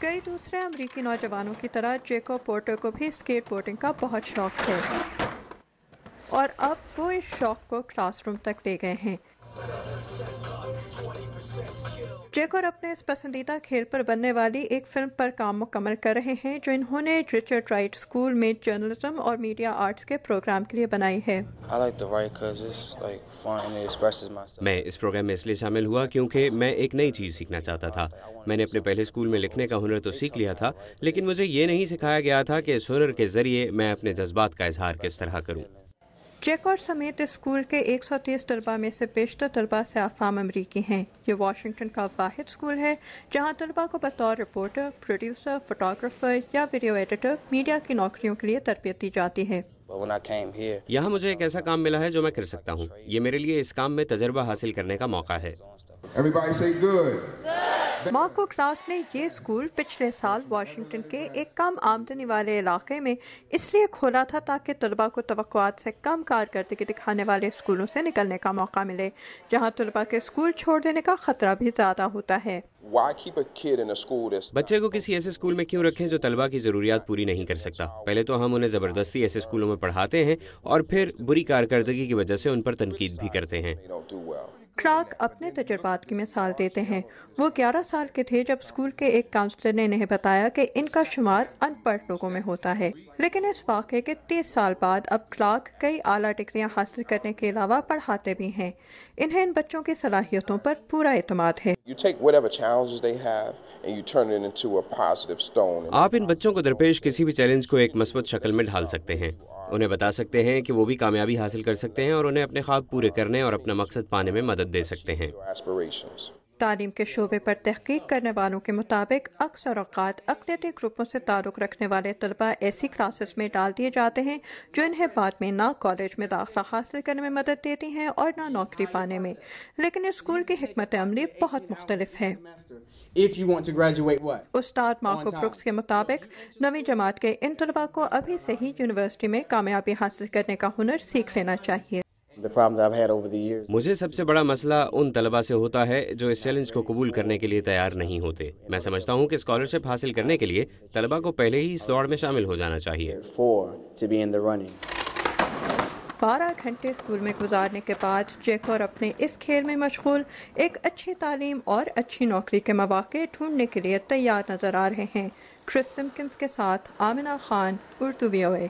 कई दूसरे अमरीकी नौजवानों की तरह जैको पोर्टर को भी स्केट बोर्डिंग का बहुत शौक है और अब वो इस शौक को क्लासरूम तक ले गए हैं। जैकोर अपने इस पसंदीदा खेल पर बनने वाली एक फिल्म पर काम मुकम्मल कर रहे हैं जो इन्होंने रिचर्ड राइट स्कूल में जर्नलिज्म और मीडिया आर्ट्स के प्रोग्राम के लिए बनाई है। मैं इस प्रोग्राम में इसलिए शामिल हुआ क्योंकि मैं एक नई चीज़ सीखना चाहता था। मैंने अपने पहले स्कूल में लिखने का हुनर तो सीख लिया था, लेकिन मुझे ये नहीं सिखाया गया था कि इस हुनर के ज़रिए मैं अपने जज्बात का इजहार किस तरह करूँ। जैकोर समेत इस स्कूल के 130 तलबा में से बेशतर तलबा से आफाम अमरीकी हैं। ये वाशिंगटन का वाहिद स्कूल है जहाँ तलबा को बतौर रिपोर्टर, प्रोड्यूसर, फोटोग्राफर या वीडियो एडिटर मीडिया की नौकरियों के लिए तरबियत दी जाती है। यहाँ मुझे एक ऐसा काम मिला है जो मैं कर सकता हूँ। ये मेरे लिए इस काम में तजर्बा हासिल करने का मौका है। मार्को क्लार्क ने ये स्कूल पिछले साल वाशिंगटन के एक कम आमदनी वाले इलाके में इसलिए खोला था ताकि तलबा को तवक्कुआत से कम कारकर्दगी दिखाने वाले स्कूलों से निकलने का मौका मिले, जहाँ तलबा के स्कूल छोड़ देने का खतरा भी ज़्यादा होता है। बच्चे को किसी ऐसे स्कूल में क्यों रखें जो तलबा की ज़रूरियात पूरी नहीं कर सकता? पहले तो हम उन्हें ज़बरदस्ती ऐसे स्कूलों में पढ़ाते हैं और फिर बुरी कारकर्दगी की वजह से उन पर तनकीद भी करते हैं। क्लार्क अपने तजुर्बात की मिसाल देते हैं। वो 11 साल के थे जब स्कूल के एक काउंसलर ने इन्हें बताया कि इनका शुमार अनपढ़ लोगों में होता है, लेकिन इस वाक़े के 30 साल बाद अब क्लार्क कई आला डिग्रियां हासिल करने के अलावा पढ़ाते भी हैं। इन्हें इन बच्चों की सलाहियतों पर पूरा एतमाद है। आप इन बच्चों को दरपेश किसी भी चैलेंज को एक मस्बत शक्ल में ढाल सकते हैं। उन्हें बता सकते हैं कि वो भी कामयाबी हासिल कर सकते हैं और उन्हें अपने ख्वाब पूरे करने और अपना मकसद पाने में मदद दे सकते हैं। तालीम के शोबे पर तहकीक करने वालों के मुताबिक अक्सर औक़ात अक़लियती ग्रुपों से ताल्लुक़ रखने वाले तलबा ऐसी क्लासेस में डाल दिए जाते हैं जो इन्हें बाद में ना कॉलेज में दाखिला हासिल करने में मदद देती हैं और ना नौकरी पाने में। लेकिन इस स्कूल की हिकमत अमली बहुत मुख्तलिफ है। उस्ताद मार्को ब्रुक्स के मुताबिक नवीं जमात के इन तलबा को अभी से ही यूनिवर्सिटी में कामयाबी हासिल करने का हुनर सीख लेना चाहिए। मुझे सबसे बड़ा मसला उन तलबा से होता है जो इस चैलेंज को कबूल करने के लिए तैयार नहीं होते। मैं समझता हूँ कि स्कॉलरशिप हासिल करने के लिए तलबा को पहले ही इस दौड़ में शामिल हो जाना चाहिए। 12 घंटे स्कूल में गुजारने के बाद जैकोर अपने इस खेल में मशगूल एक अच्छी तालीम और अच्छी नौकरी के मौके ढूंढने के लिए तैयार नजर आ रहे हैं। क्रिस सिम्किंस के साथ आमिना खान, उर्दू VOA।